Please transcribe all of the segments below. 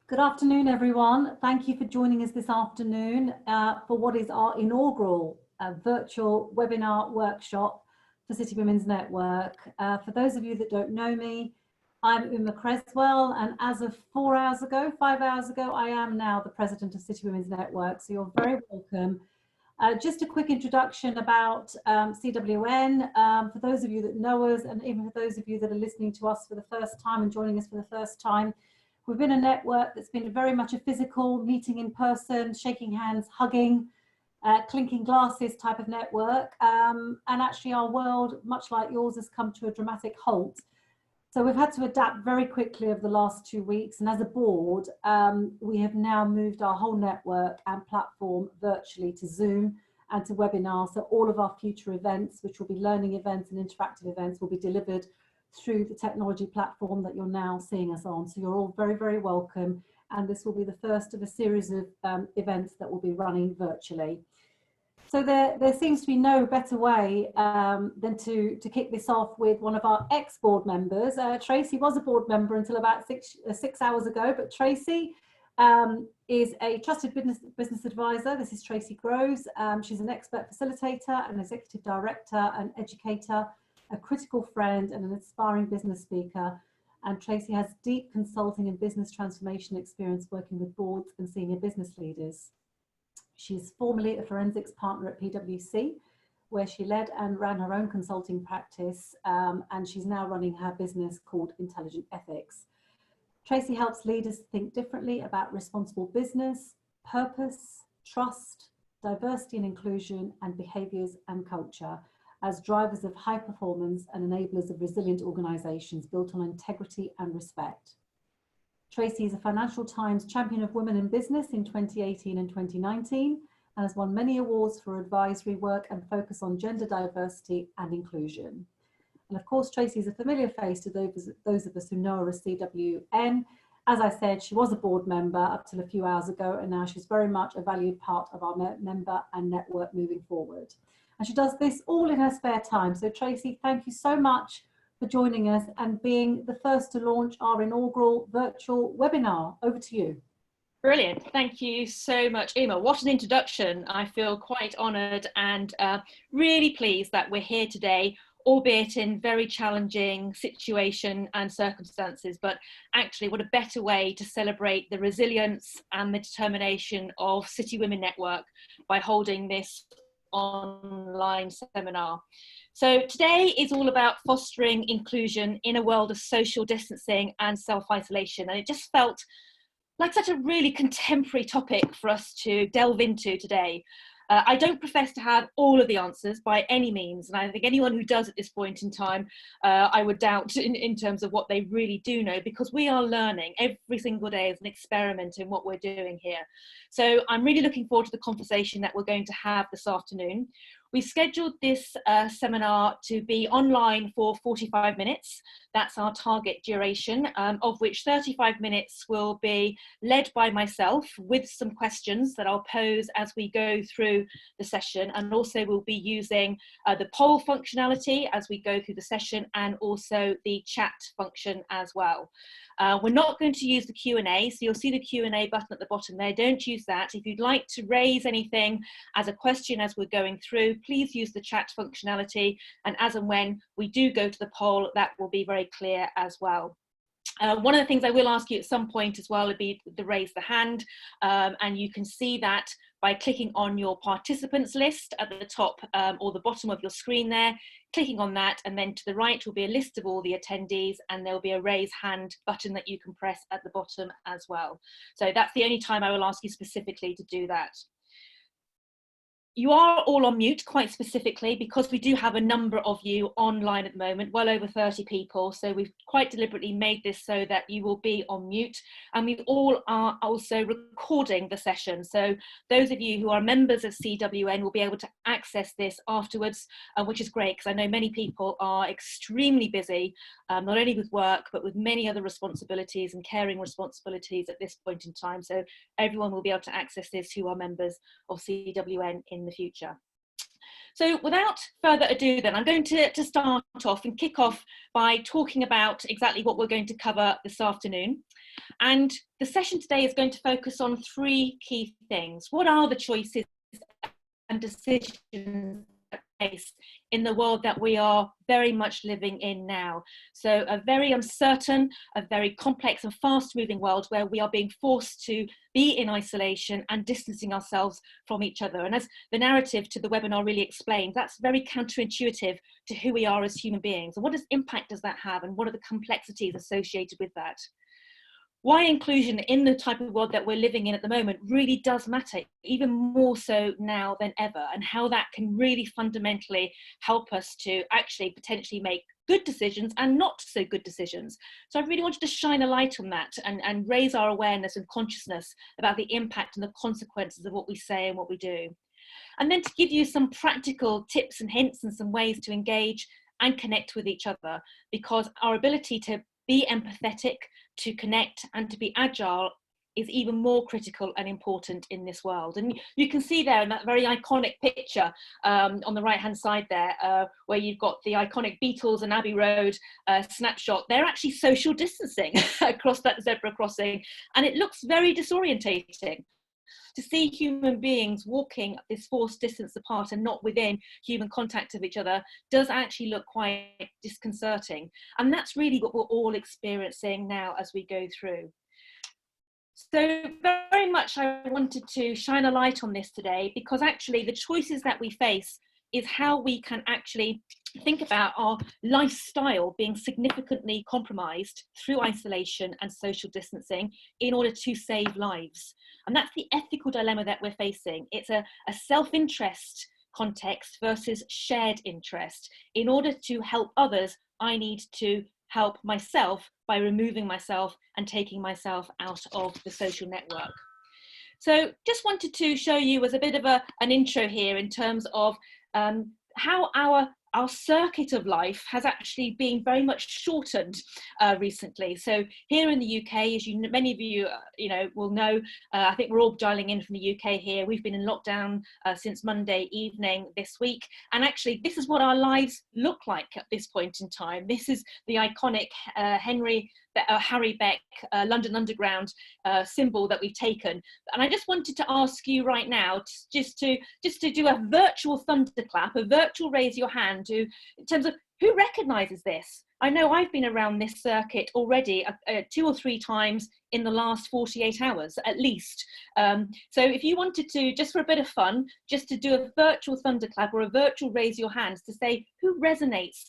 Good afternoon, everyone. Thank you for joining us this afternoon for what is our inaugural virtual webinar workshop for City Women's Network. For those of you that don't know me, I'm Uma Creswell, and as of 5 hours ago, I am now the president of City Women's Network, so you're very welcome. Just a quick introduction about CWN. For those of you that know us, and even for those of you that are listening to us for the first time and joining us for the first time, we've been a network that's been very much a physical, meeting in person, shaking hands, hugging, clinking glasses type of network. And actually our world, much like yours, has come to a dramatic halt. So we've had to adapt very quickly over the last 2 weeks. And as a board, we have now moved our whole network and platform virtually to Zoom and to webinars. So all of our future events, which will be learning events and interactive events, will be delivered through the technology platform that you're now seeing us on. So you're all very, very welcome. And this will be the first of a series of events that will be running virtually. So there seems to be no better way than to kick this off with one of our ex-board members. Tracey was a board member until about six hours ago, but Tracey is a trusted business advisor. This is Tracey Groves. She's an expert facilitator, an executive director, an educator, a critical friend, and an aspiring business speaker. And Tracey has deep consulting and business transformation experience working with boards and senior business leaders. She's formerly a forensics partner at PwC, where she led and ran her own consulting practice, and she's now running her business called Intelligent Ethics. Tracey helps leaders think differently about responsible business, purpose, trust, diversity and inclusion, and behaviours and culture as drivers of high performance and enablers of resilient organisations built on integrity and respect. Tracey is a Financial Times Champion of Women in Business in 2018 and 2019 and has won many awards for advisory work and focus on gender diversity and inclusion. And of course, Tracey is a familiar face to those of us who know her as CWN. As I said, she was a board member up till a few hours ago, and now she's very much a valued part of our member and network moving forward. And she does this all in her spare time. So Tracey, thank you so much for joining us and being the first to launch our inaugural virtual webinar. Over to you. Brilliant. Thank you so much, Uma. What an introduction. I feel quite honoured and really pleased that we're here today, albeit in very challenging situation and circumstances, but actually what a better way to celebrate the resilience and the determination of City Women Network by holding this online seminar. So today is all about fostering inclusion in a world of social distancing and self-isolation. And it just felt like such a really contemporary topic for us to delve into today. I don't profess to have all of the answers by any means. And I think anyone who does at this point in time, I would doubt in terms of what they really do know, because we are learning every single day as an experiment in what we're doing here. So I'm really looking forward to the conversation that we're going to have this afternoon. We scheduled this seminar to be online for 45 minutes. That's our target duration, of which 35 minutes will be led by myself with some questions that I'll pose as we go through the session. And also we'll be using the poll functionality as we go through the session, and also the chat function as well. We're not going to use the Q&A, so you'll see the Q&A button at the bottom there. Don't use that. If you'd like to raise anything as a question as we're going through, please use the chat functionality. And as and when we do go to the poll, that will be very clear as well. One of the things I will ask you at some point as well would be the raise the hand, and you can see that by clicking on your participants list at the top or the bottom of your screen there, clicking on that, and then to the right will be a list of all the attendees, and there'll be a raise hand button that you can press at the bottom as well. So that's the only time I will ask you specifically to do that. You are all on mute quite specifically because we do have a number of you online at the moment, well over 30 people. So we've quite deliberately made this so that you will be on mute, and we all are also recording the session. So those of you who are members of CWN will be able to access this afterwards, which is great because I know many people are extremely busy, not only with work, but with many other responsibilities and caring responsibilities at this point in time. So everyone will be able to access this who are members of CWN in the future. So without further ado then, I'm going to start off and kick off by talking about exactly what we're going to cover this afternoon. And the session today is going to focus on three key things. What are the choices and decisions that face in the world that we are very much living in now? So a very uncertain, a very complex and fast moving world where we are being forced to be in isolation and distancing ourselves from each other. And as the narrative to the webinar really explained, that's very counterintuitive to who we are as human beings. And what impact does that have? And what are the complexities associated with that? Why inclusion in the type of world that we're living in at the moment really does matter, even more so now than ever, and how that can really fundamentally help us to actually potentially make good decisions and not so good decisions. So I really wanted to shine a light on that and raise our awareness and consciousness about the impact and the consequences of what we say and what we do. And then to give you some practical tips and hints and some ways to engage and connect with each other, because our ability to be empathetic, to connect and to be agile is even more critical and important in this world. And you can see there in that very iconic picture on the right hand side there, where you've got the iconic Beatles and Abbey Road snapshot. They're actually social distancing across that zebra crossing, and it looks very disorientating. To see human beings walking this forced distance apart and not within human contact of each other does actually look quite disconcerting. And that's really what we're all experiencing now as we go through. So very much I wanted to shine a light on this today, because actually the choices that we face is how we can actually think about our lifestyle being significantly compromised through isolation and social distancing in order to save lives. And that's the ethical dilemma that we're facing. It's a self-interest context versus shared interest. In order to help others, I need to help myself by removing myself and taking myself out of the social network. So just wanted to show you as a bit of an intro here in terms of how our circuit of life has actually been very much shortened recently. So here in the UK, as many of you will know, I think we're all dialing in from the UK here. We've been in lockdown since Monday evening this week, and actually this is what our lives look like at this point in time. This is the iconic Harry Beck London Underground symbol that we've taken. And I just wanted to ask you right now just to do a virtual thunderclap, a virtual raise your hand in terms of who recognises this. I know I've been around this circuit already 2 or 3 times in the last 48 hours at least. So if you wanted to, just for a bit of fun, just to do a virtual thunderclap or a virtual raise your hands to say who resonates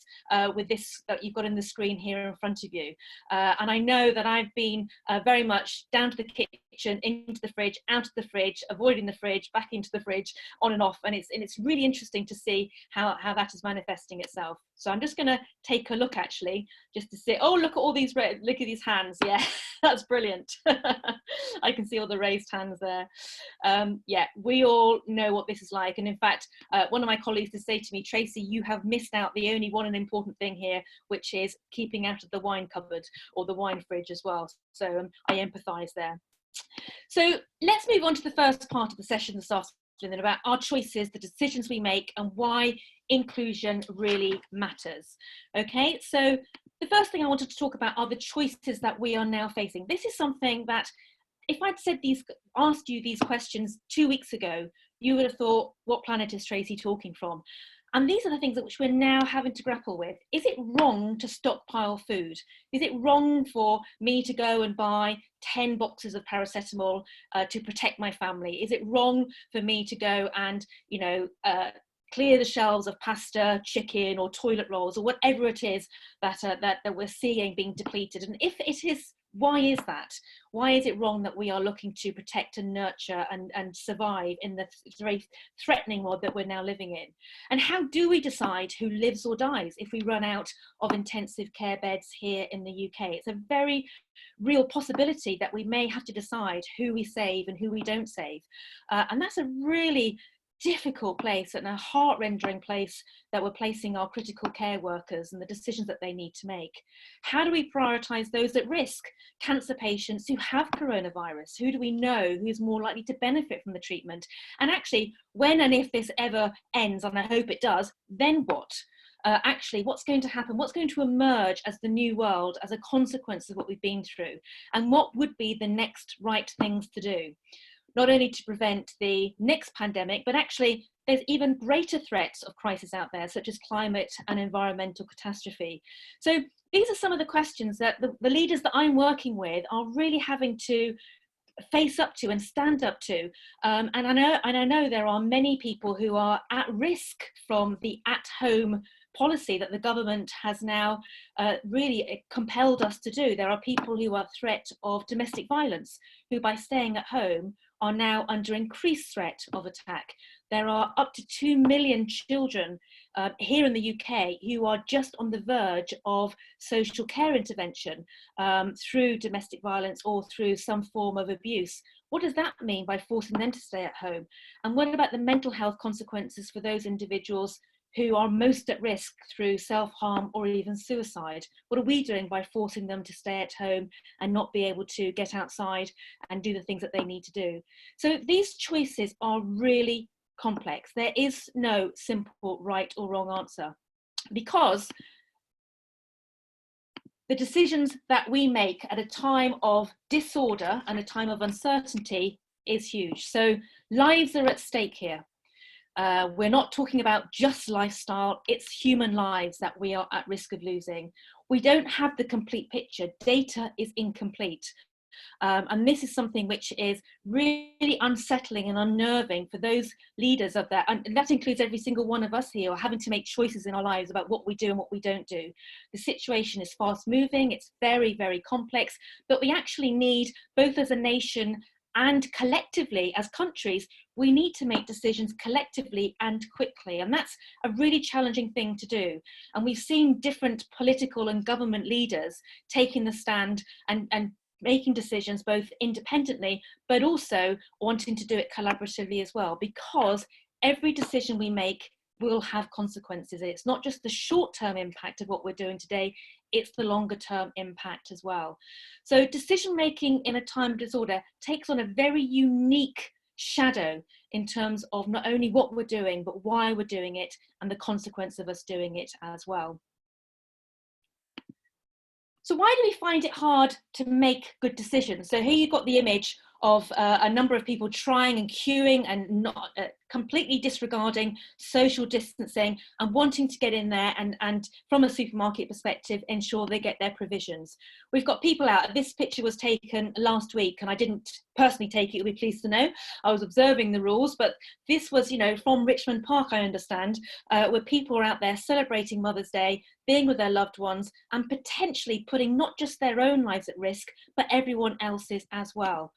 with this that you've got in the screen here in front of you. And I know that I've been very much down to the kitchen, into the fridge, out of the fridge, avoiding the fridge, back into the fridge, on and off. And it's really interesting to see how that is manifesting itself. So I'm just going to take a look actually, just to see, oh, look at all these, look at these hands. Yeah, that's brilliant. I can see all the raised hands there. Yeah, we all know what this is like. And in fact, one of my colleagues did say to me, Tracy, you have missed out the only one important thing here, which is keeping out of the wine cupboard or the wine fridge as well. So I empathise there. So let's move on to the first part of the session this afternoon about our choices, the decisions we make, and why inclusion really matters. Okay, so the first thing I wanted to talk about are the choices that we are now facing. This is something that if I'd asked you these questions 2 weeks ago, you would have thought, what planet is Tracy talking from? And these are the things that which we're now having to grapple with. Is it wrong to stockpile food? Is it wrong for me to go and buy 10 boxes of paracetamol to protect my family? Is it wrong for me to go and, clear the shelves of pasta, chicken, or toilet rolls, or whatever it is that we're seeing being depleted? And if it is, why is that? Why is it wrong that we are looking to protect and nurture and survive in the very threatening world that we're now living in? And how do we decide who lives or dies if we run out of intensive care beds here in the UK? It's a very real possibility that we may have to decide who we save and who we don't save. And that's a really difficult place and a heart-rending place that we're placing our critical care workers and the decisions that they need to make. How do we prioritise those at risk? Cancer patients who have coronavirus, who do we know who's more likely to benefit from the treatment? And actually, when and if this ever ends, and I hope it does, then what? Actually, what's going to happen? What's going to emerge as the new world as a consequence of what we've been through? And what would be the next right things to do? Not only to prevent the next pandemic, but actually there's even greater threats of crisis out there, such as climate and environmental catastrophe. So these are some of the questions that the leaders that I'm working with are really having to face up to and stand up to. And I know there are many people who are at risk from the at-home policy that the government has now really compelled us to do. There are people who are threat of domestic violence, who by staying at home are now under increased threat of attack. There are up to 2 million children here in the UK who are just on the verge of social care intervention through domestic violence or through some form of abuse. What does that mean by forcing them to stay at home? And what about the mental health consequences for those individuals who are most at risk through self-harm or even suicide? What are we doing by forcing them to stay at home and not be able to get outside and do the things that they need to do? So these choices are really complex. There is no simple right or wrong answer, because the decisions that we make at a time of disorder and a time of uncertainty is huge. So lives are at stake here. We're not talking about just lifestyle, it's human lives that we are at risk of losing. We don't have the complete picture. Data is incomplete. And this is something which is really unsettling and unnerving for those leaders of that. And that includes every single one of us here, having to make choices in our lives about what we do and what we don't do. The situation is fast moving, it's very, very complex, but we actually need, both as a nation and collectively as countries, we need to make decisions collectively and quickly. And that's a really challenging thing to do. And we've seen different political and government leaders taking the stand and making decisions both independently, but also wanting to do it collaboratively as well, because every decision we make will have consequences. It's not just the short-term impact of what we're doing today, it's the longer-term impact as well. So decision-making in a time of disorder takes on a very unique shadow in terms of not only what we're doing, but why we're doing it and the consequence of us doing it as well. So why do we find it hard to make good decisions? So here you've got the image of a number of people trying and queuing and not completely disregarding social distancing and wanting to get in there and from a supermarket perspective ensure they get their provisions. We've got people out. This picture was taken last week and I didn't personally take it, you'll be pleased to know. I was observing the rules, but this was, you know, from Richmond Park, I understand, where people are out there celebrating Mother's Day, being with their loved ones and potentially putting not just their own lives at risk, but everyone else's as well.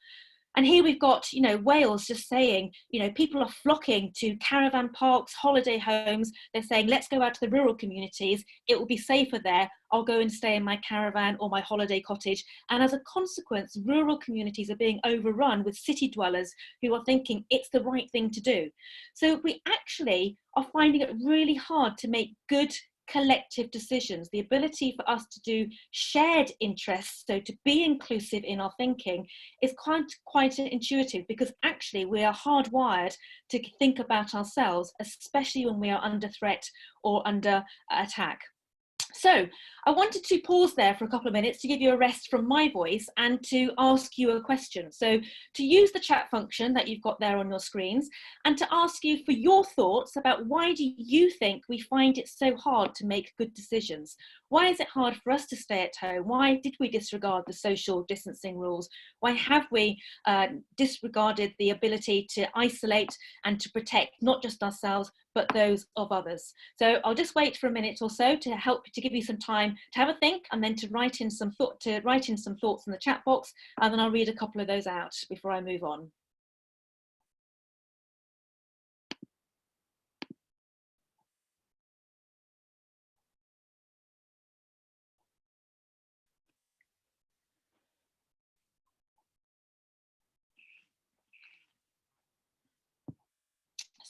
And here we've got, you know, Wales just saying, you know, people are flocking to caravan parks, holiday homes. They're saying, let's go out to the rural communities. It will be safer there. I'll go and stay in my caravan or my holiday cottage. And as a consequence, rural communities are being overrun with city dwellers who are thinking it's the right thing to do. So we actually are finding it really hard to make good collective decisions. The ability for us to do shared interests, so to be inclusive in our thinking, is quite intuitive, because actually we are hardwired to think about ourselves, especially when we are under threat or under attack. So I wanted to pause there for a couple of minutes to give you a rest from my voice and to ask you a question. So to use the chat function that you've got there on your screens and to ask you for your thoughts about why do you think we find it so hard to make good decisions? Why is it hard for us to stay at home? Why did we disregard the social distancing rules? Why have we disregarded the ability to isolate and to protect not just ourselves, but those of others? So I'll just wait for a minute or so to help to give you some time to have a think and then to write in some thoughts in the chat box, and then I'll read a couple of those out before I move on.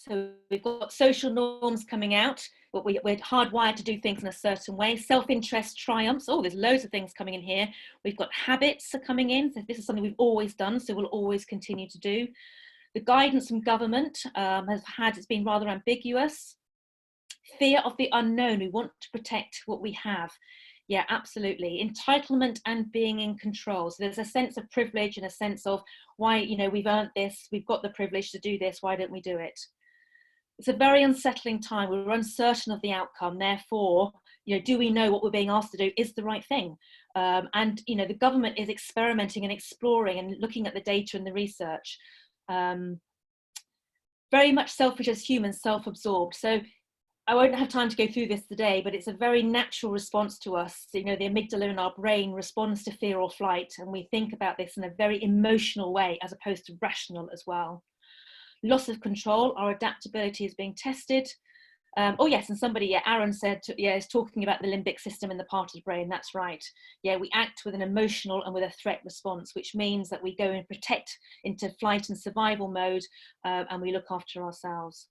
So we've got social norms coming out, but we're hardwired to do things in a certain way. Self-interest triumphs. Oh, there's loads of things coming in here. We've got habits are coming in. So this is something we've always done, so we'll always continue to do. The guidance from government it's been rather ambiguous. Fear of the unknown. We want to protect what we have. Yeah, absolutely. Entitlement and being in control. So there's a sense of privilege and a sense of why, you know, we've earned this, we've got the privilege to do this, why don't we do it? It's a very unsettling time. We're uncertain of the outcome. Therefore, you know, do we know what we're being asked to do is the right thing? And, you know, the government is experimenting and exploring and looking at the data and the research. Very much selfish as humans, self-absorbed. So I won't have time to go through this today, but it's a very natural response to us. You know, the amygdala in our brain responds to fear or flight, and we think about this in a very emotional way as opposed to rational as well. Loss of control, our adaptability is being tested. Oh yes, and somebody, yeah, Aaron said, is talking about the limbic system in the part of the brain. That's right. Yeah, we act with an emotional and with a threat response, which means that we go and protect into flight and survival mode, and we look after ourselves.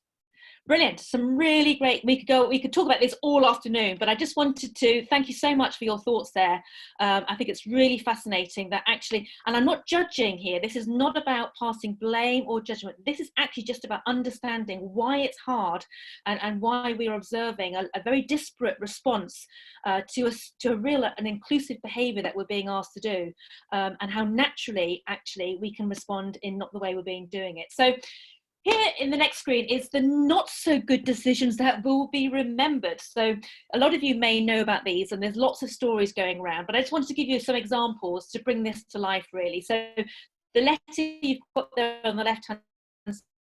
Brilliant. Some really great, we could talk about this all afternoon, but I just wanted to thank you so much for your thoughts there. I think it's really fascinating that actually, and I'm not judging here, this is not about passing blame or judgment. This is actually just about understanding why it's hard and why we are observing a very disparate response to a real and inclusive behavior that we're being asked to do, and how naturally actually we can respond in not the way we're being doing it. So here in the next screen is the not so good decisions that will be remembered. So a lot of you may know about these, and there's lots of stories going around, but I just wanted to give you some examples to bring this to life really. So the letter you've got there on the left hand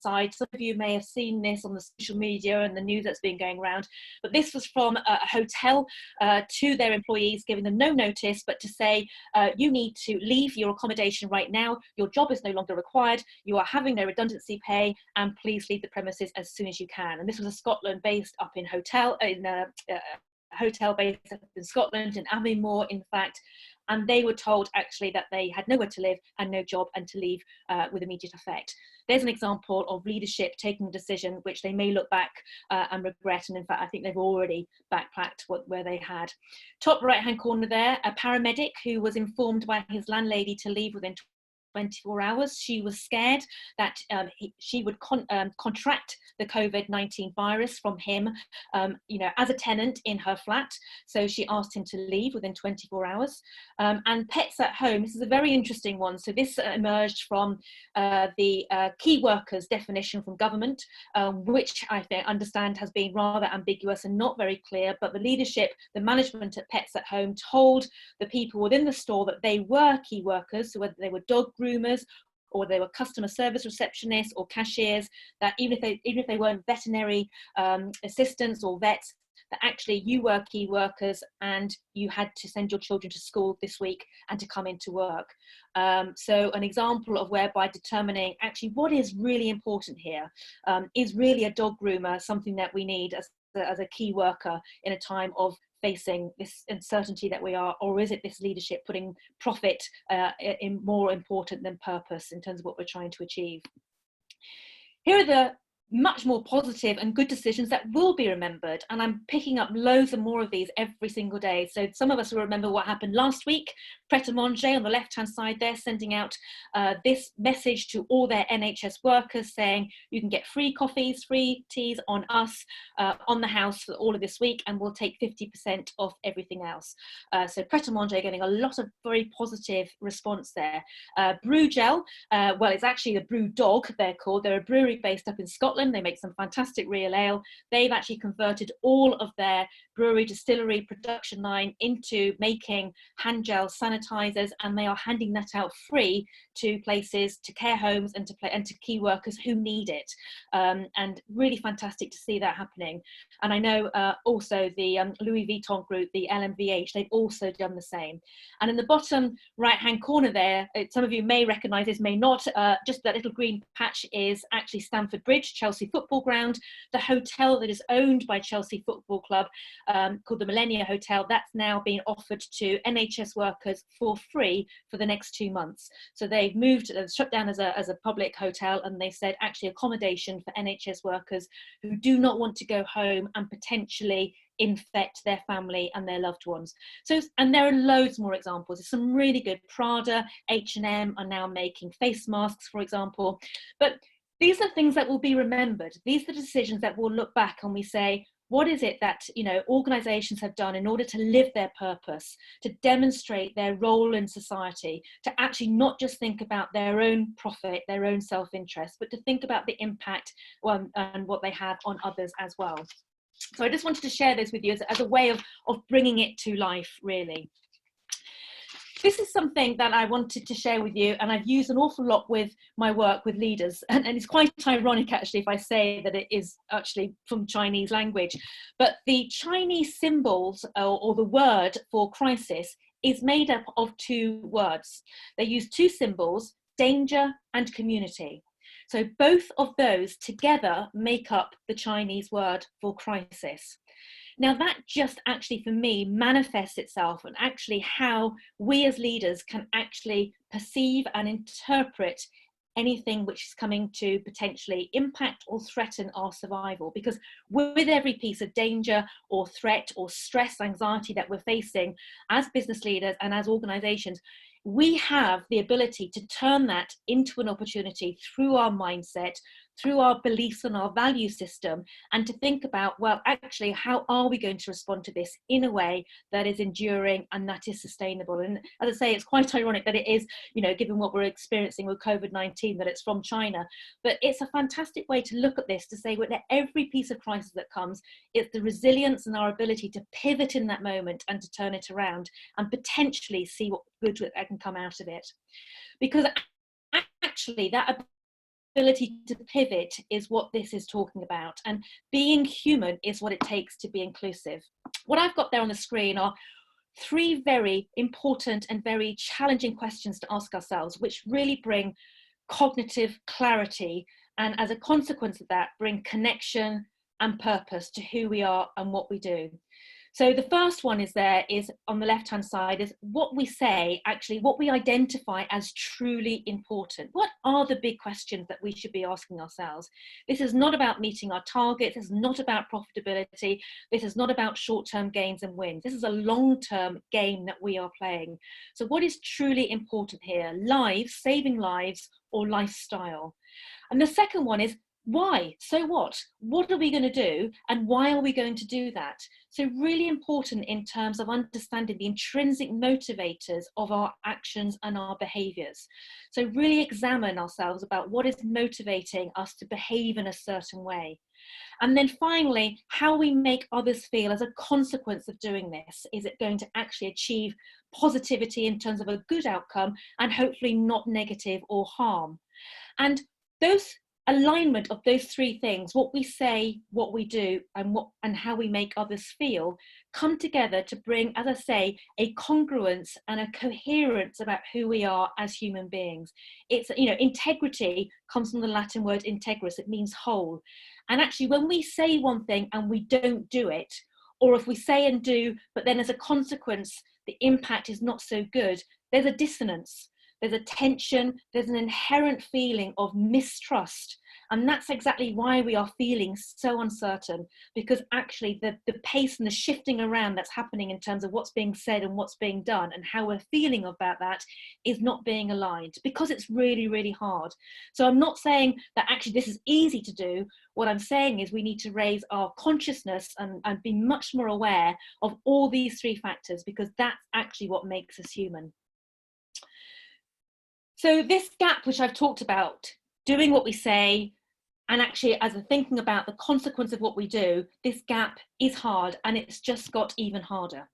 side, some of you may have seen this on the social media and the news that's been going around, but this was from a hotel to their employees, giving them no notice, but to say, you need to leave your accommodation right now, your job is no longer required, you are having no redundancy pay, and please leave the premises as soon as you can. And this was a Scotland based up in hotel based up in Scotland, in Aviemore in fact, and they were told actually that they had nowhere to live and no job and to leave with immediate effect. There's an example of leadership taking a decision which they may look back and regret, and in fact I think they've already backtracked where they had. Top right hand corner there, a paramedic who was informed by his landlady to leave within 24 hours. She was scared that she would contract the COVID-19 virus from him, you know, as a tenant in her flat. So she asked him to leave within 24 hours. And pets at home, this is a very interesting one. So this emerged from the key workers definition from government, which I understand has been rather ambiguous and not very clear, but the leadership, the management at Pets at Home told the people within the store that they were key workers, so whether they were dog groomers or they were customer service receptionists or cashiers, that even if they weren't veterinary assistants or vets, that actually you were key workers and you had to send your children to school this week and to come into work. So an example of whereby determining actually what is really important here. Is really a dog groomer something that we need as a key worker in a time of facing this uncertainty that we are, or is it this leadership putting profit in more important than purpose in terms of what we're trying to achieve? Here are the much more positive and good decisions that will be remembered, and I'm picking up loads and more of these every single day. So some of us will remember what happened last week. Pret a Manger on the left hand side there sending out this message to all their NHS workers saying you can get free coffees, free teas on us on the house for all of this week, and we'll take 50% off everything else. So Pret a Manger getting a lot of very positive response there. Brew Gel, well, it's actually the Brew Dog they're called. They're a brewery based up in Scotland. They make some fantastic real ale. They've actually converted all of their brewery distillery production line into making hand gel sanitizers, and they are handing that out free to places, to care homes and to key workers who need it. And really fantastic to see that happening. And I know also the Louis Vuitton group, the LMVH, they've also done the same. And in the bottom right hand corner there, some of you may recognize this, may not, just that little green patch is actually Stamford Bridge, Chelsea football ground. The hotel that is owned by Chelsea Football Club, called the Millennia Hotel, that's now being offered to NHS workers for free for the next 2 months. So they they've moved, shut down as a public hotel, and they said actually accommodation for NHS workers who do not want to go home and potentially infect their family and their loved ones. So, and there are loads more examples. There's some really good. Prada, H&M are now making face masks, for example. But these are things that will be remembered. These are the decisions that we'll look back and we say, what is it that, you know, organizations have done in order to live their purpose, to demonstrate their role in society, to actually not just think about their own profit, their own self-interest, but to think about the impact and what they have on others as well. So I just wanted to share this with you as a way of bringing it to life, really. This is something that I wanted to share with you, and I've used an awful lot with my work with leaders, and it's quite ironic actually if I say that it is actually from Chinese language, but the Chinese symbols or the word for crisis is made up of two words. They use two symbols, danger and community. So both of those together make up the Chinese word for crisis. Now that just actually for me manifests itself and actually how we as leaders can actually perceive and interpret anything which is coming to potentially impact or threaten our survival. Because with every piece of danger or threat or stress, anxiety that we're facing as business leaders and as organizations, we have the ability to turn that into an opportunity through our mindset, through our beliefs and our value system, and to think about, well, actually, how are we going to respond to this in a way that is enduring and that is sustainable? And as I say, it's quite ironic that it is, you know, given what we're experiencing with COVID-19, that it's from China, but it's a fantastic way to look at this, to say that every piece of crisis that comes, it's the resilience and our ability to pivot in that moment and to turn it around and potentially see what good that can come out of it. Because actually that ability to pivot is what this is talking about, and being human is what it takes to be inclusive. What I've got there on the screen are three very important and very challenging questions to ask ourselves, which really bring cognitive clarity, and as a consequence of that, bring connection and purpose to who we are and what we do. So the first one is on the left-hand side, is what we say, actually, what we identify as truly important. What are the big questions that we should be asking ourselves? This is not about meeting our targets. This is not about profitability. This is not about short-term gains and wins. This is a long-term game that we are playing. So what is truly important here? Lives, saving lives, or lifestyle? And the second one is, why? So what? What are we going to do? And why are we going to do that? So really important in terms of understanding the intrinsic motivators of our actions and our behaviors. So really examine ourselves about what is motivating us to behave in a certain way. And then finally, how we make others feel as a consequence of doing this. Is it going to actually achieve positivity in terms of a good outcome and hopefully not negative or harm? And those alignment of those three things, what we say, what we do, and how we make others feel, come together to bring, as I say, a congruence and a coherence about who we are as human beings. It's, you know, integrity comes from the Latin word integris. It means whole. And actually, when we say one thing and we don't do it, or if we say and do, but then as a consequence, the impact is not so good, there's a dissonance. There's a tension, there's an inherent feeling of mistrust. And that's exactly why we are feeling so uncertain, because actually the pace and the shifting around that's happening in terms of what's being said and what's being done and how we're feeling about that is not being aligned, because it's really, really hard. So I'm not saying that actually this is easy to do. What I'm saying is we need to raise our consciousness and be much more aware of all these three factors, because that's actually what makes us human. So this gap, which I've talked about, doing what we say, and actually as I'm thinking about the consequence of what we do, this gap is hard, and it's just got even harder.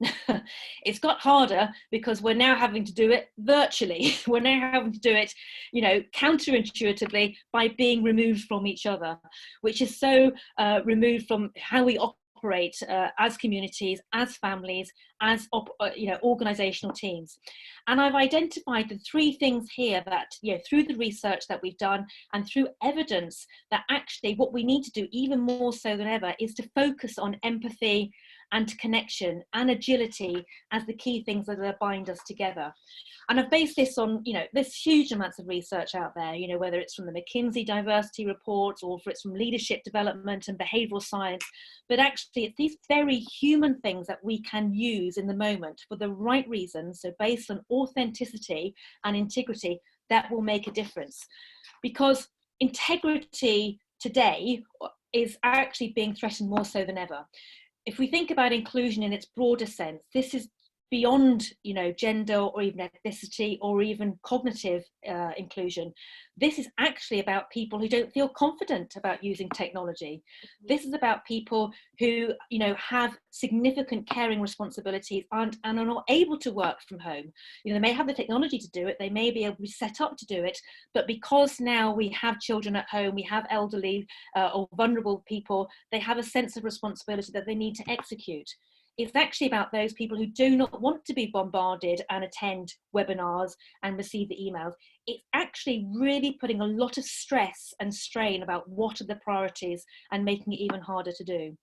It's got harder because we're now having to do it virtually. We're now having to do it, you know, counterintuitively by being removed from each other, which is so removed from how we operate as communities, as families, as organizational teams. And I've identified the three things here that, you know, through the research that we've done and through evidence, that actually what we need to do even more so than ever is to focus on empathy and connection and agility as the key things that bind us together. And I've based this on, there's huge amounts of research out there, whether it's from the McKinsey diversity reports or if it's from leadership development and behavioral science. But actually, it's these very human things that we can use in the moment for the right reasons. So based on authenticity and integrity, that will make a difference. Because integrity today is actually being threatened more so than ever. If we think about inclusion in its broader sense, this is beyond, gender or even ethnicity or even cognitive inclusion. This is actually about people who don't feel confident about using technology. This is about people who, have significant caring responsibilities and are not able to work from home. They may have the technology to do it, they may be able to be set up to do it, but because now we have children at home, we have elderly or vulnerable people, they have a sense of responsibility that they need to execute. It's actually about those people who do not want to be bombarded and attend webinars and receive the emails. It's actually really putting a lot of stress and strain about what are the priorities and making it even harder to do.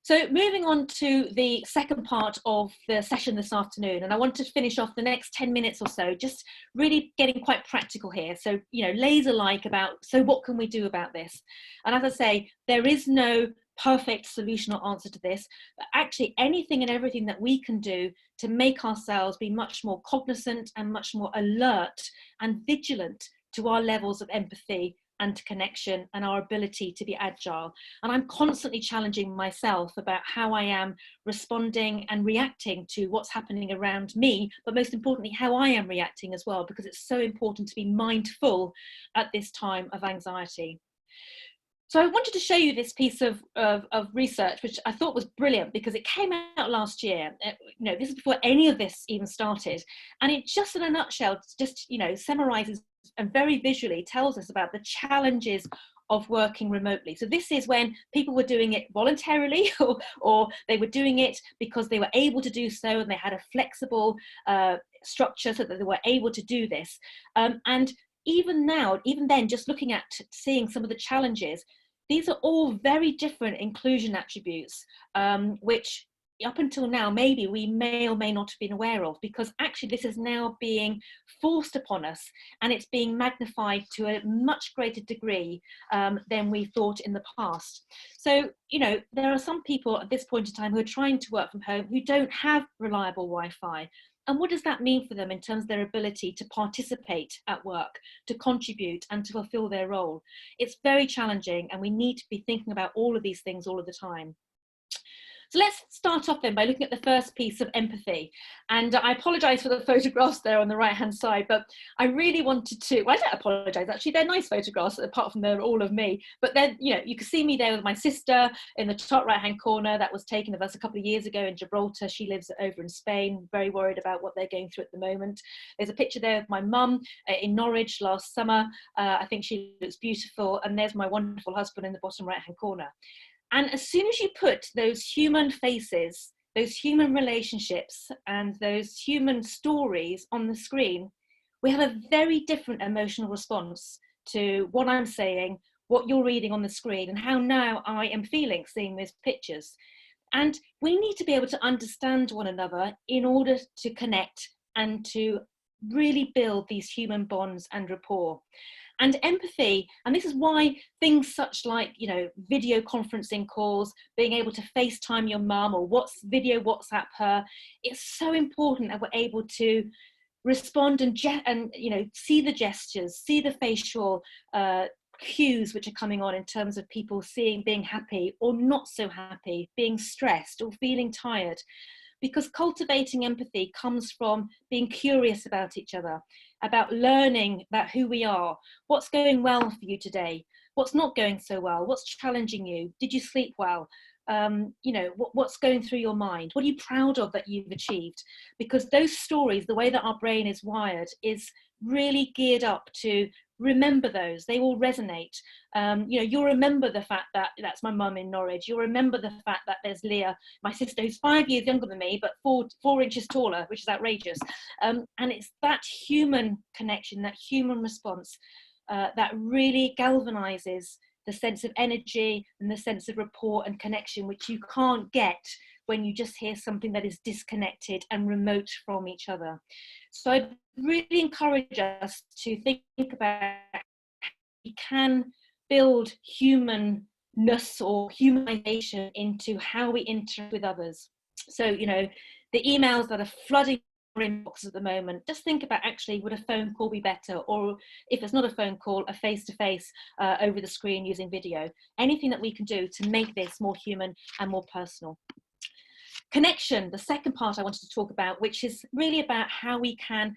So moving on to the second part of the session this afternoon, and I want to finish off the next 10 minutes or so, just really getting quite practical here. So, laser-like about, so what can we do about this? And as I say, there is no perfect solution or answer to this, but actually anything and everything that we can do to make ourselves be much more cognizant and much more alert and vigilant to our levels of empathy and connection and our ability to be agile. And I'm constantly challenging myself about how I am responding and reacting to what's happening around me, but most importantly, how I am reacting as well, because it's so important to be mindful at this time of anxiety. So I wanted to show you this piece of research, which I thought was brilliant because it came out last year. This is before any of this even started. And it just in a nutshell, just, summarizes and very visually tells us about the challenges of working remotely. So this is when people were doing it voluntarily or they were doing it because they were able to do so and they had a flexible structure so that they were able to do this. And even then, just looking at seeing some of the challenges, these are all very different inclusion attributes, which up until now, maybe we may or may not have been aware of, because actually this is now being forced upon us and it's being magnified to a much greater degree than we thought in the past. So, there are some people at this point in time who are trying to work from home who don't have reliable Wi-Fi. And what does that mean for them in terms of their ability to participate at work, to contribute and to fulfill their role? It's very challenging and we need to be thinking about all of these things all of the time. So let's start off then by looking at the first piece of empathy. And I apologise for the photographs there on the right-hand side, but I really wanted to, well, I don't apologise, actually, they're nice photographs, apart from they're all of me. But then, you can see me there with my sister in the top right-hand corner. That was taken of us a couple of years ago in Gibraltar. She lives over in Spain, very worried about what they're going through at the moment. There's a picture there of my mum in Norwich last summer. I think she looks beautiful. And there's my wonderful husband in the bottom right-hand corner. And as soon as you put those human faces, those human relationships, and those human stories on the screen, we have a very different emotional response to what I'm saying, what you're reading on the screen, and how now I am feeling seeing those pictures. And we need to be able to understand one another in order to connect and to really build these human bonds and rapport. And empathy, and this is why things such like, video conferencing calls, being able to FaceTime your mum or video WhatsApp her, it's so important that we're able to respond and see the gestures, see the facial cues which are coming on in terms of people being happy or not so happy, being stressed or feeling tired. Because cultivating empathy comes from being curious about each other, about learning about who we are, what's going well for you today, what's not going so well, what's challenging you, did you sleep well, what's going through your mind, what are you proud of that you've achieved? Because those stories, the way that our brain is wired, is really geared up to remember those. They will resonate. You'll remember the fact that that's my mum in Norwich. You'll remember the fact that there's Leah, my sister, who's 5 years younger than me, but four inches taller, which is outrageous. And it's that human connection, that human response that really galvanizes the sense of energy and the sense of rapport and connection, which you can't get when you just hear something that is disconnected and remote from each other. So I really encourage us to think about how we can build humanness or humanization into how we interact with others. So, you know, the emails that are flooding our inbox at the moment, just think about, actually, would a phone call be better? Or if it's not a phone call, a face-to-face over the screen using video. Anything that we can do to make this more human and more personal. Connection, the second part I wanted to talk about, which is really about how we can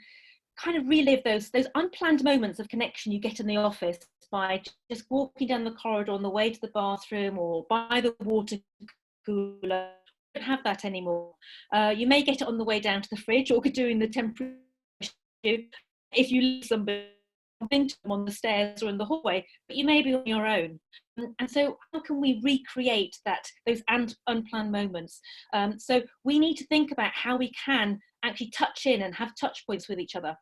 kind of relive those unplanned moments of connection you get in the office by just walking down the corridor on the way to the bathroom or by the water cooler. Don't have that anymore. You may get it on the way down to the fridge or doing the temperature if you leave somebody on the stairs or in the hallway, but you may be on your own. And so how can we recreate those unplanned moments? So we need to think about how we can actually touch in and have touch points with each other,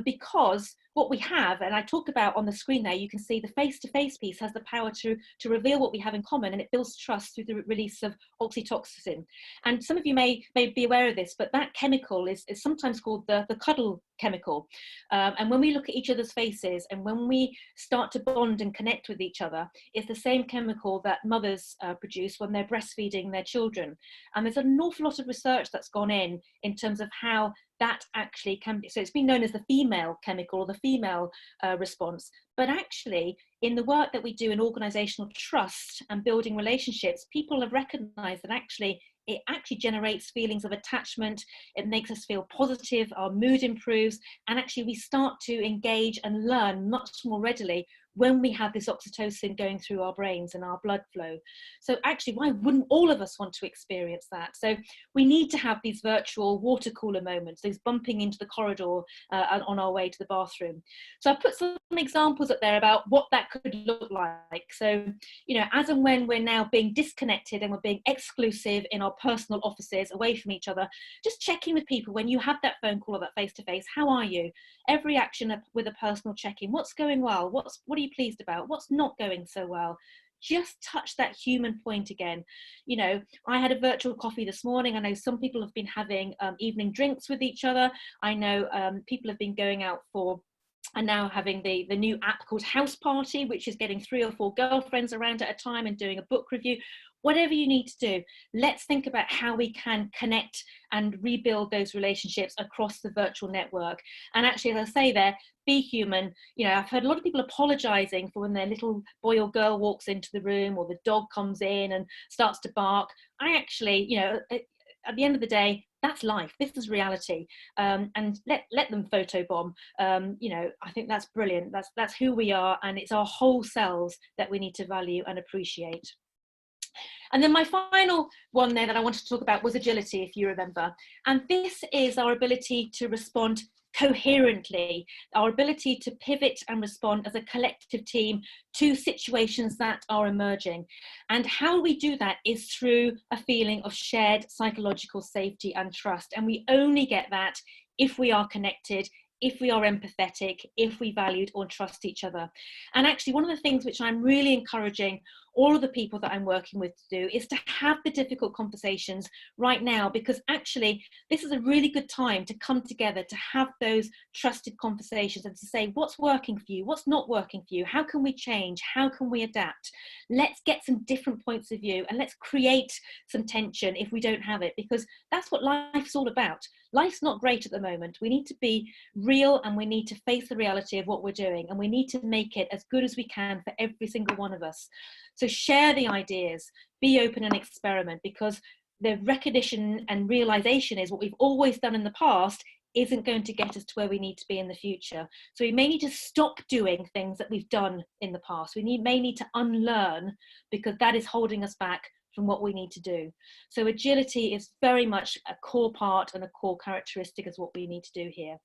because what we have, and I talked about on the screen there, you can see the face-to-face piece has the power to reveal what we have in common, and it builds trust through the release of oxytocin. And some of you may be aware of this, but that chemical is sometimes called the cuddle chemical. And when we look at each other's faces and when we start to bond and connect with each other, it's the same chemical that mothers produce when they're breastfeeding their children. And there's an awful lot of research that's gone in terms of how that actually can be. So it's been known as the female chemical or the female response. But actually, in the work that we do in organizational trust and building relationships, people have recognized that actually it actually generates feelings of attachment. It makes us feel positive, our mood improves, and actually we start to engage and learn much more readily when we have this oxytocin going through our brains and our blood flow. So actually, why wouldn't all of us want to experience that? So we need to have these virtual water cooler moments, those bumping into the corridor on our way to the bathroom. So I put some examples up there about what that could look like. So, you know, as and when we're now being disconnected and we're being exclusive in our personal offices away from each other, just checking with people when you have that phone call or that face-to-face, how are you? Every action with a personal check-in, what's going well? What are you pleased about? What's not going so well? Just touch that human point again. You know, I had a virtual coffee this morning. I know some people have been having evening drinks with each other. I know people have been going out and now having the new app called House Party, which is getting 3 or 4 girlfriends around at a time and doing a book review. Whatever you need to do, let's think about how we can connect and rebuild those relationships across the virtual network. And actually, as I say there, be human. You know, I've heard a lot of people apologizing for when their little boy or girl walks into the room or the dog comes in and starts to bark. I actually, you know, at the end of the day, that's life. This is reality, and let them photobomb. You know, I think that's brilliant. That's who we are, and it's our whole selves that we need to value and appreciate. And then my final one there that I wanted to talk about was agility, if you remember. And this is our ability to respond coherently, our ability to pivot and respond as a collective team to situations that are emerging. And how we do that is through a feeling of shared psychological safety and trust. And we only get that if we are connected, if we are empathetic, if we valued or trust each other. And actually, one of the things which I'm really encouraging all of the people that I'm working with to do is to have the difficult conversations right now, because actually this is a really good time to come together, to have those trusted conversations and to say what's working for you, what's not working for you, how can we change, how can we adapt. Let's get some different points of view and let's create some tension if we don't have it, because that's what life's all about. Life's not great at the moment. We need to be real and we need to face the reality of what we're doing, and we need to make it as good as we can for every single one of us. So share the ideas, be open and experiment, because the recognition and realization is what we've always done in the past isn't going to get us to where we need to be in the future. So we may need to stop doing things that we've done in the past. We may need to unlearn, because that is holding us back from what we need to do. So agility is very much a core part and a core characteristic of what we need to do here.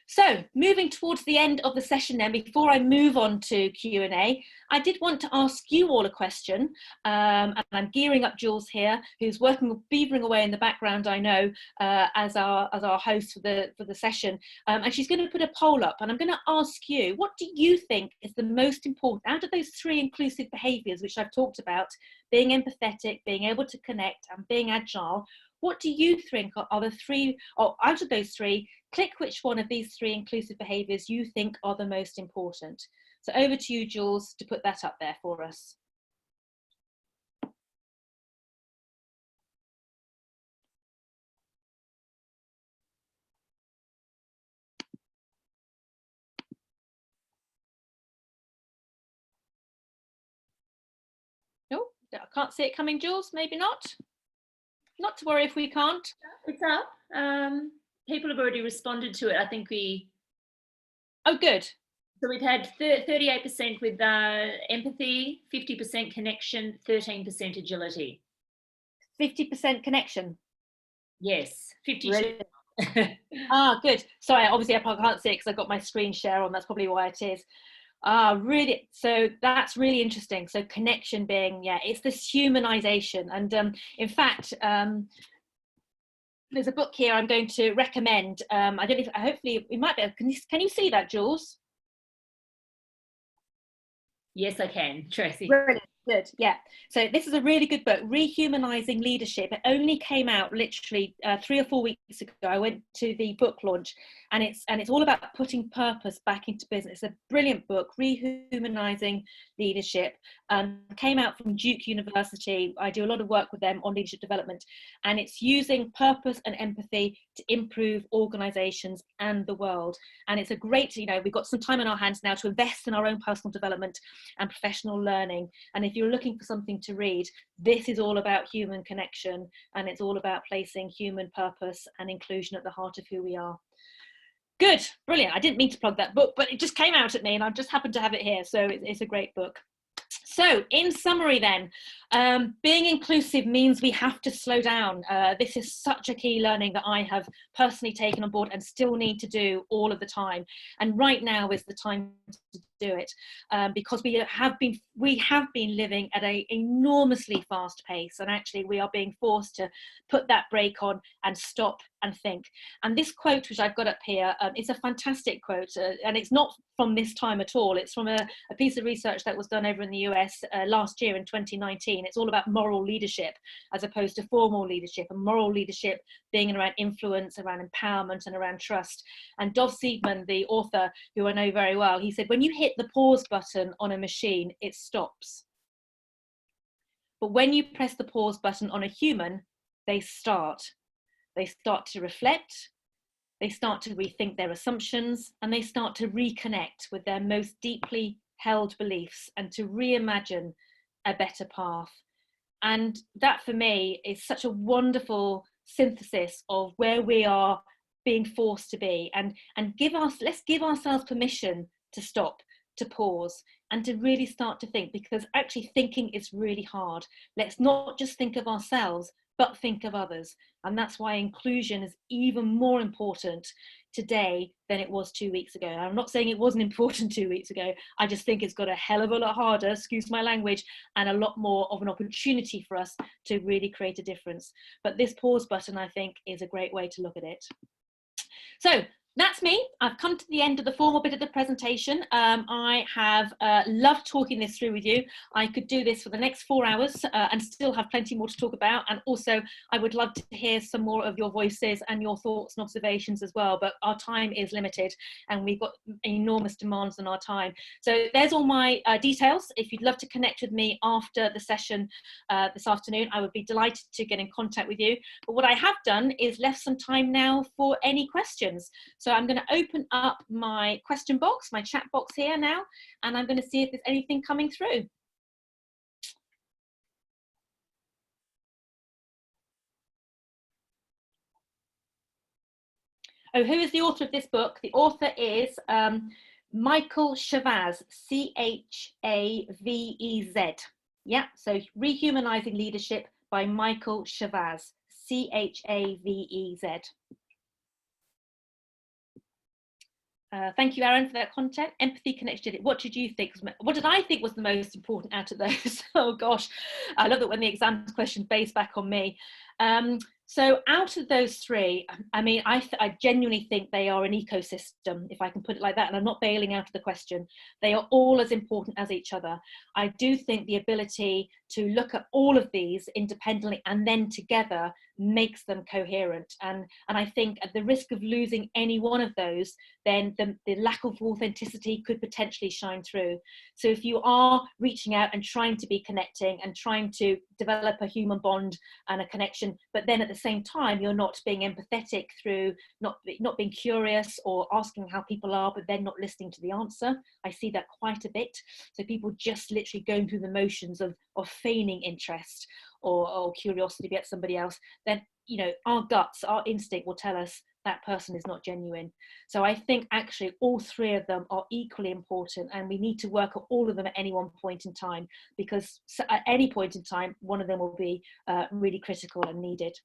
So moving towards the end of the session then, before I move on to Q&A, I did want to ask you all a question, and I'm gearing up Jules here, who's working, beavering away in the background, I know, as our host for the session, and she's going to put a poll up, and I'm going to ask you, what do you think is the most important out of those 3 inclusive behaviours which I've talked about, being empathetic, being able to connect, and being agile? What do you think are the 3, or out of those 3, click which one of these 3 inclusive behaviours you think are the most important. So over to you, Jules, to put that up there for us. No, I can't see it coming, Jules, maybe not. Not to worry if we can't. It's up. People have already responded to it. I think we... Oh, good. So we've had 38% with empathy, 50% connection, 13% agility. 50% connection? Yes, 52. Really? Ah, good. Sorry, obviously I can't see it because I've got my screen share on. That's probably why it is. Really, so that's really interesting. So connection being, yeah, it's this humanization. And in fact, there's a book here I'm going to recommend. I don't know if, hopefully we might be able, can you see that, Jules? Yes, I can, Tracy. Brilliant. Good. Yeah. So this is a really good book, Rehumanizing Leadership. It only came out literally 3 or 4 weeks ago. I went to the book launch, and it's all about putting purpose back into business. It's a brilliant book, Rehumanizing Leadership. Came out from Duke University. I do a lot of work with them on leadership development, and it's using purpose and empathy to improve organizations and the world. And it's a great, we've got some time on our hands now to invest in our own personal development and professional learning. And if you're looking for something to read, this is all about human connection, and it's all about placing human purpose and inclusion at the heart of who we are. Good, brilliant. I didn't mean to plug that book, but it just came out at me and I just happened to have it here. So it's a great book. So in summary then, being inclusive means we have to slow down. This is such a key learning that I have personally taken on board and still need to do all of the time. And right now is the time to do it, because we have been living at an enormously fast pace, and actually we are being forced to put that brake on and stop and think. And this quote, which I've got up here, is a fantastic quote, and it's not from this time at all. It's from a piece of research that was done over in the US last year in 2019. It's all about moral leadership as opposed to formal leadership, and moral leadership being around influence, around empowerment, and around trust. And Dov Seidman, the author, who I know very well, he said, when you hit the pause button on a machine, it stops. But when you press the pause button on a human, they start. They start to reflect, they start to rethink their assumptions, and they start to reconnect with their most deeply held beliefs and to reimagine a better path. And that for me is such a wonderful synthesis of where we are being forced to be, and let's give ourselves permission to stop, to pause, and to really start to think, because actually thinking is really hard. Let's not just think of ourselves, but think of others. And that's why inclusion is even more important today than it was 2 weeks ago. And I'm not saying it wasn't important 2 weeks ago. I just think it's got a hell of a lot harder, excuse my language, and a lot more of an opportunity for us to really create a difference. But this pause button, I think, is a great way to look at it. So that's me. I've come to the end of the formal bit of the presentation. I have loved talking this through with you. I could do this for the next 4 hours and still have plenty more to talk about. And also, I would love to hear some more of your voices and your thoughts and observations as well. But our time is limited and we've got enormous demands on our time. So there's all my details. If you'd love to connect with me after the session this afternoon, I would be delighted to get in contact with you. But what I have done is left some time now for any questions. So I'm going to open up my question box, my chat box here now, and I'm going to see if there's anything coming through. Oh, who is the author of this book? The author is Michael Chavez, C-H-A-V-E-Z. Yeah, so Rehumanizing Leadership by Michael Chavez, C-H-A-V-E-Z. Thank you, Aaron, for that content. Empathy, connection. What did you think? What did I think was the most important out of those? Oh gosh, I love that when the exam question based back on me. So out of those three, I mean, I genuinely think they are an ecosystem, if I can put it like that, and I'm not bailing out of the question. They are all as important as each other. I do think the ability to look at all of these independently and then together makes them coherent. And I think at the risk of losing any one of those, then the lack of authenticity could potentially shine through. So if you are reaching out and trying to be connecting and trying to develop a human bond and a connection, but then at the same time you're not being empathetic through not being curious or asking how people are, but then not listening to the answer. I see that quite a bit. So people just literally going through the motions of feigning interest or curiosity about somebody else, then, you know, our guts, our instinct will tell us that person is not genuine. So I think actually all three of them are equally important, and we need to work at all of them at any one point in time, because at any point in time, one of them will be really critical and needed.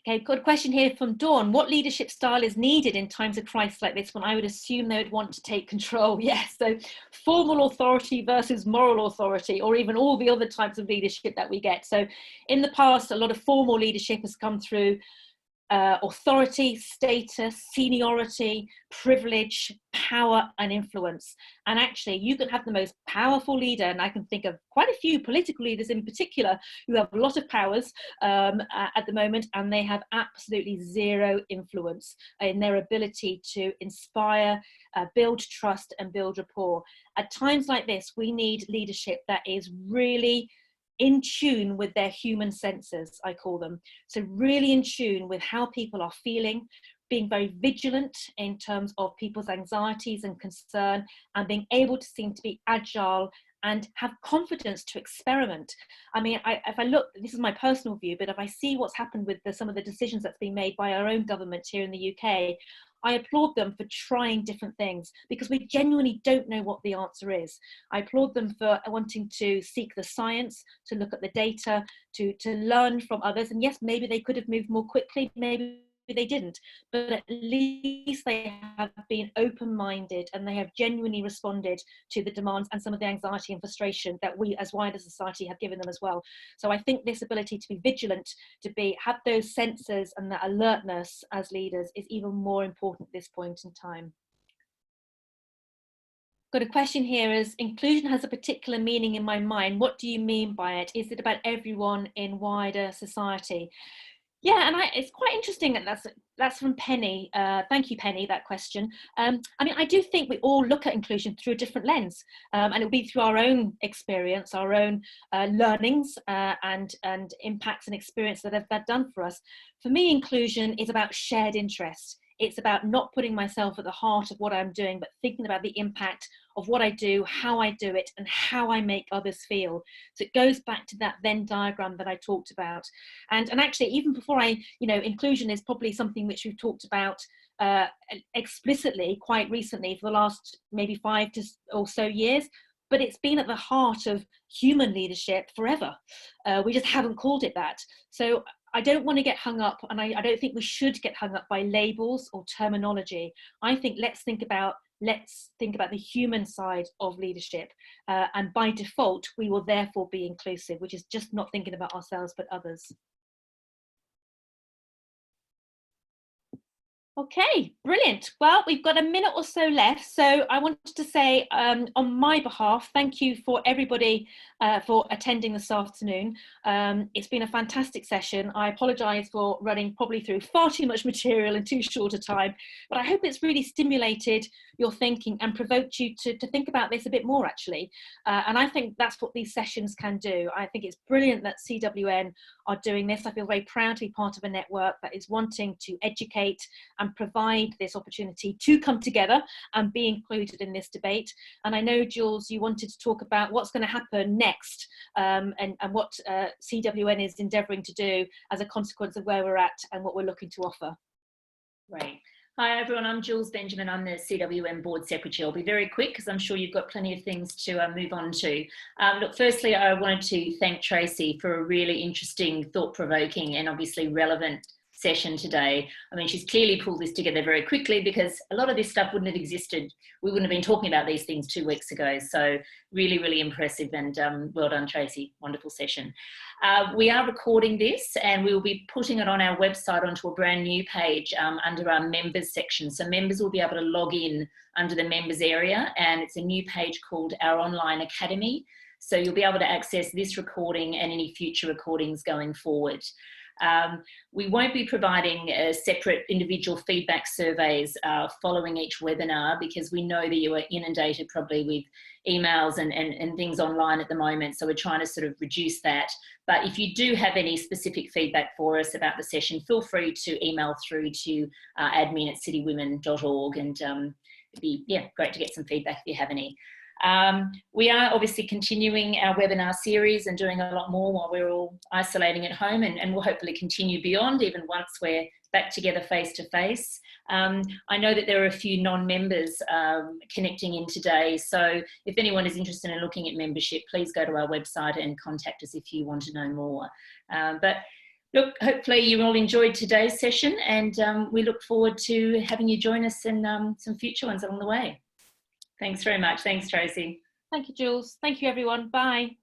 Okay, good question here from Dawn. What leadership style is needed in times of crisis like this, when I would assume they would want to take control? Yes, so formal authority versus moral authority, or even all the other types of leadership that we get. So in the past, a lot of formal leadership has come through authority, status, seniority, privilege, power and influence. And actually you can have the most powerful leader, and I can think of quite a few political leaders in particular who have a lot of powers at the moment, and they have absolutely zero influence in their ability to inspire, build trust and build rapport. At times like this, we need leadership that is really in tune with their human senses, I call them. So really in tune with how people are feeling, being very vigilant in terms of people's anxieties and concern, and being able to seem to be agile and have confidence to experiment. I mean, if I look, this is my personal view, but if I see what's happened with some of the decisions that's been made by our own government here in the UK, I applaud them for trying different things, because we genuinely don't know what the answer is. I applaud them for wanting to seek the science, to look at the data, to learn from others. And yes, maybe they could have moved more quickly, maybe they didn't, but at least they have been open-minded and they have genuinely responded to the demands and some of the anxiety and frustration that we as wider society have given them as well. So I think this ability to be vigilant, to have those senses and that alertness as leaders is even more important at this point in time. Got a question here: is inclusion has a particular meaning in my mind. What do you mean by it? Is it about everyone in wider society? Yeah, and it's quite interesting that that's from Penny. Thank you, Penny, that question. I mean, I do think we all look at inclusion through a different lens, and it'll be through our own experience, our own learnings and impacts and experience that have done for us. For me, inclusion is about shared interest. It's about not putting myself at the heart of what I'm doing, but thinking about the impact of what I do, how I do it, and how I make others feel. So it goes back to that Venn diagram that I talked about. And actually, even before inclusion is probably something which we've talked about explicitly quite recently for the last maybe 5 or so years, but it's been at the heart of human leadership forever. We just haven't called it that. So I don't want to get hung up, and I don't think we should get hung up by labels or terminology. I think let's think about the human side of leadership, and by default we will therefore be inclusive, which is just not thinking about ourselves but others. Okay, brilliant. Well, we've got a minute or so left, so I wanted to say on my behalf, thank you for everybody for attending this afternoon. It's been a fantastic session. I apologise for running probably through far too much material in too short a time, but I hope it's really stimulated your thinking and provoked you to think about this a bit more, actually. And I think that's what these sessions can do. I think it's brilliant that CWN are doing this. I feel very proud to be part of a network that is wanting to educate and provide this opportunity to come together and be included in this debate. And I know, Jules, you wanted to talk about what's going to happen next, and what CWN is endeavouring to do as a consequence of where we're at and what we're looking to offer. Right. Hi everyone, I'm Jules Benjamin. I'm the CWM Board Secretary. I'll be very quick because I'm sure you've got plenty of things to move on to. Look, firstly, I wanted to thank Tracey for a really interesting, thought-provoking and obviously relevant session today. I mean, she's clearly pulled this together very quickly because a lot of this stuff wouldn't have existed. We wouldn't have been talking about these things 2 weeks ago. So really, really impressive, and well done, Tracey. Wonderful session. We are recording this and we will be putting it on our website onto a brand new page under our members section. So members will be able to log in under the members area, and it's a new page called Our Online Academy. So you'll be able to access this recording and any future recordings going forward. We won't be providing separate individual feedback surveys following each webinar, because we know that you are inundated probably with emails and things online at the moment. So we're trying to sort of reduce that. But if you do have any specific feedback for us about the session, feel free to email through to admin@citywomen.org, and it'd be great to get some feedback if you have any. We are obviously continuing our webinar series and doing a lot more while we're all isolating at home, and we'll hopefully continue beyond, even once we're back together face to face. I know that there are a few non-members connecting in today, so if anyone is interested in looking at membership, please go to our website and contact us if you want to know more. But look, hopefully you all enjoyed today's session, and we look forward to having you join us in some future ones along the way. Thanks very much. Thanks, Tracey. Thank you, Jules. Thank you, everyone. Bye.